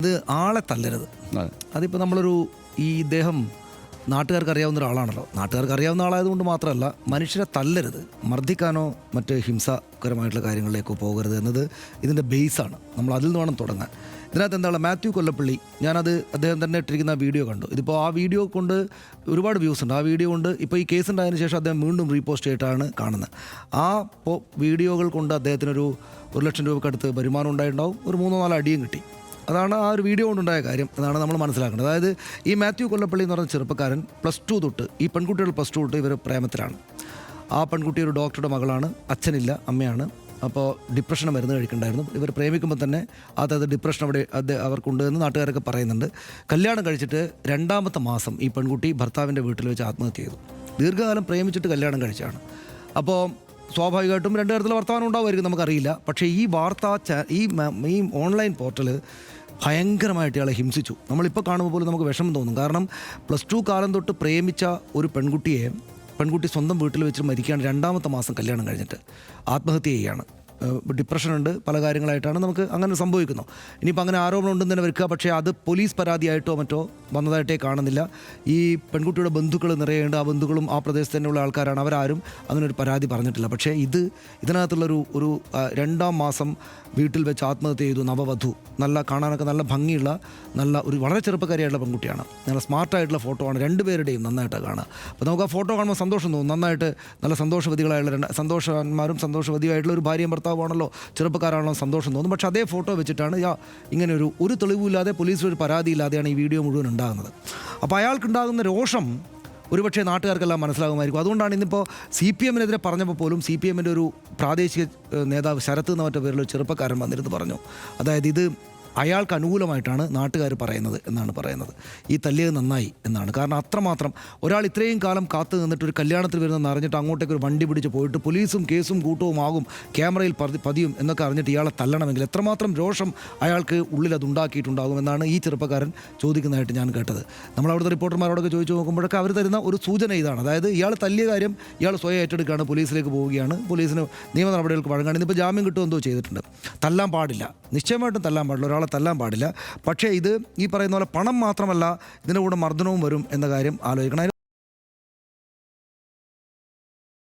അത് ആളെ തല്ലരുത്. അതിപ്പോൾ നമ്മളൊരു ഇദ്ദേഹം നാട്ടുകാർക്ക് അറിയാവുന്ന ഒരാളാണല്ലോ. നാട്ടുകാർക്ക് അറിയാവുന്ന ആളായതുകൊണ്ട് മാത്രമല്ല, മനുഷ്യരെ തല്ലരുത്, മർദ്ദിക്കാനോ മറ്റ് ഹിംസാകരമായിട്ടുള്ള കാര്യങ്ങളിലേക്കോ പോകരുത് എന്നത് ഇതിൻ്റെ ബേസാണ്. നമ്മൾ അതിൽ നിന്ന് വേണം തുടങ്ങാൻ. ഇതിനകത്ത് എന്താണ്, മാത്യു കൊല്ലപ്പള്ളി, ഞാനത് അദ്ദേഹം തന്നെ ഇട്ടിരിക്കുന്ന വീഡിയോ കണ്ടു. ഇതിപ്പോൾ ആ വീഡിയോ കൊണ്ട് ഒരുപാട് വ്യൂസ് ഉണ്ട്. ആ വീഡിയോ കൊണ്ട് ഇപ്പോൾ ഈ കേസ് ഉണ്ടായതിനു ശേഷം അദ്ദേഹം വീണ്ടും റീപോസ്റ്റ് ചെയ്തിട്ടാണ് കാണുന്നത്. ആ വീഡിയോകൾ കൊണ്ട് അദ്ദേഹത്തിനൊരു 1,00,000 രൂപക്കടുത്ത് വരുമാനം ഉണ്ടായിട്ടുണ്ടാവും. ഒരു 3-4 അടിയും കിട്ടി. അതാണ് ആ ഒരു വീഡിയോ കൊണ്ടുണ്ടായ കാര്യം എന്നാണ് നമ്മൾ മനസ്സിലാക്കേണ്ടത്. അതായത് ഈ മാത്യു കൊല്ലപ്പള്ളി എന്ന് പറഞ്ഞ ചെറുപ്പക്കാരൻ +2 തൊട്ട്, ഈ പെൺകുട്ടികൾ +2 തൊട്ട് ഇവർ പ്രേമത്തിലാണ്. ആ പെൺകുട്ടി ഒരു ഡോക്ടറുടെ മകളാണ്, അച്ഛനില്ല, അമ്മയാണ്. അപ്പോൾ ഡിപ്രഷൻ മരുന്ന് കഴിക്കണ്ടായിരുന്നു. ഇവർ പ്രേമിക്കുമ്പോൾ തന്നെ അതായത് ഡിപ്രഷൻ അവർക്കുണ്ട് എന്ന് നാട്ടുകാരൊക്കെ പറയുന്നുണ്ട്. കല്യാണം കഴിച്ചിട്ട് 2ാമത്തെ മാസം ഈ പെൺകുട്ടി ഭർത്താവിൻ്റെ വീട്ടിൽ വെച്ച് ആത്മഹത്യ ചെയ്തു. ദീർഘകാലം പ്രേമിച്ചിട്ട് കല്യാണം കഴിച്ചാണ്. അപ്പോൾ സ്വാഭാവികമായിട്ടും 2 തരത്തിലുള്ള വർത്തമാനം ഉണ്ടാവുമായിരിക്കും, നമുക്കറിയില്ല. പക്ഷേ ഈ വാർത്ത ഈ ഓൺലൈൻ പോർട്ടൽ ഭയങ്കരമായിട്ട് ഇയാളെ ഹിംസിച്ചു. നമ്മളിപ്പോൾ കാണുമ്പോൾ പോലും നമുക്ക് വിഷമം തോന്നും. കാരണം +2 കാലം തൊട്ട് പ്രേമിച്ച ഒരു പെൺകുട്ടി സ്വന്തം വീട്ടിൽ വെച്ച് മരിക്കുകയാണ്. 2ാമത്തെ മാസം കല്യാണം കഴിഞ്ഞിട്ട് ആത്മഹത്യ ചെയ്യുകയാണ്. ഡിപ്രഷനുണ്ട്, പല കാര്യങ്ങളായിട്ടാണ് നമുക്ക് അങ്ങനെ സംഭവിക്കുന്നു. ഇനിയിപ്പോൾ അങ്ങനെ ആരോപണം ഉണ്ടെന്ന് തന്നെ വെക്കുക. പക്ഷേ അത് പോലീസ് പരാതിയായിട്ടോ മറ്റോ വന്നതായിട്ടേ കാണുന്നില്ല. ഈ പെൺകുട്ടിയുടെ ബന്ധുക്കൾ നിറയേണ്ട, ആ ബന്ധുക്കളും ആ പ്രദേശത്ത് തന്നെയുള്ള ആൾക്കാരാണ്. അവരാരും അങ്ങനൊരു പരാതി പറഞ്ഞിട്ടില്ല. പക്ഷേ ഇതിനകത്തുള്ളൊരു 2ാം മാസം വീട്ടിൽ വെച്ച് ആത്മഹത്യ ചെയ്തു നവവധു. കാണാനൊക്കെ നല്ല ഭംഗിയുള്ള, ഒരു വളരെ ചെറുപ്പക്കാരിയായിട്ടുള്ള പെൺകുട്ടിയാണ്. നല്ല സ്മാർട്ടായിട്ടുള്ള ഫോട്ടോ ആണ്. 2 പേരുടെയും നന്നായിട്ട് കാണുക. അപ്പോൾ നമുക്ക് ആ ഫോട്ടോ കാണുമ്പോൾ സന്തോഷം തോന്നും. നന്നായിട്ട് നല്ല സന്തോഷവതികളായുള്ള സന്തോഷവാന്മാരും സന്തോഷവതിയായിട്ടുള്ള ഒരു ഭാര്യയും ഭർത്താവാണല്ലോ, ചെറുപ്പക്കാരാണല്ലോ, സന്തോഷം തോന്നും. പക്ഷേ അതേ ഫോട്ടോ വെച്ചിട്ടാണ് ഇങ്ങനെ ഒരു തെളിവില്ലാതെ, പോലീസിലൊരു പരാതിയില്ലാതെയാണ് ഈ വീഡിയോ മുഴുവൻ ഉണ്ടാകുന്നത്. അപ്പോൾ അയാൾക്കുണ്ടാകുന്ന രോഷം ഒരുപക്ഷെ നാട്ടുകാർക്കെല്ലാം മനസ്സിലാകുമായിരിക്കും. അതുകൊണ്ടാണ് ഇന്നിപ്പോൾ CPM-നെതിരെ പറഞ്ഞപ്പോൾ പോലും CPM-ൻ്റെ ഒരു പ്രാദേശിക നേതാവ് ശരത്ത് എന്ന മറ്റേ പേരിൽ ചെറുപ്പക്കാരൻ വന്നിരുന്ന് പറഞ്ഞു. അതായത് ഇത് അയാൾക്ക് അനുകൂലമായിട്ടാണ് നാട്ടുകാർ പറയുന്നത് എന്നാണ് പറയുന്നത്. ഈ തല്ലിയത് നന്നായി എന്നാണ്. കാരണം അത്രമാത്രം ഒരാൾ ഇത്രയും കാലം കാത്തു നിന്നിട്ട് ഒരു കല്യാണത്തിൽ വരുന്നതെന്ന് അറിഞ്ഞിട്ട് അങ്ങോട്ടേക്ക് ഒരു വണ്ടി പിടിച്ച് പോയിട്ട് പോലീസും കേസും കൂട്ടവും ആകും, ക്യാമറയിൽ പതിയും എന്നൊക്കെ അറിഞ്ഞിട്ട് ഇയാളെ തല്ലണമെങ്കിൽ എത്രമാത്രം രോഷം അയാൾക്ക് ഉള്ളിൽ അത് ഉണ്ടാക്കിയിട്ടുണ്ടാകുമെന്നാണ് ഈ ചെറുപ്പക്കാരൻ ചോദിക്കുന്നതായിട്ട് ഞാൻ കേട്ടത്. നമ്മളവിടുത്തെ റിപ്പോർട്ടർമാരോടൊക്കെ ചോദിച്ചു നോക്കുമ്പോഴൊക്കെ അവർ തരുന്ന ഒരു സൂചന ഇതാണ്. അതായത് ഇയാൾ തല്ലിയ കാര്യം ഇയാൾ സ്വയം ഏറ്റെടുക്കുകയാണ്, പോലീസിലേക്ക് പോവുകയാണ്, പോലീസിന് നിയമ നടപടികൾക്ക് വഴങ്ങാണ്. ഇന്നിപ്പോൾ ജാമ്യം കിട്ടുമെന്തോ ചെയ്തിട്ടുണ്ട്. തല്ലാൻ പാടില്ല, നിശ്ചയമായിട്ടും തല്ലാൻ പാടില്ല, ഒരാളെ തല്ലാൻ പാടില്ല. പക്ഷേ ഇത് ഈ പറയുന്ന പോലെ പണം മാത്രമല്ല, ഇതിൻ്റെ കൂടെ മർദ്ദനവും വരും എന്ന കാര്യം ആലോചിക്കണം.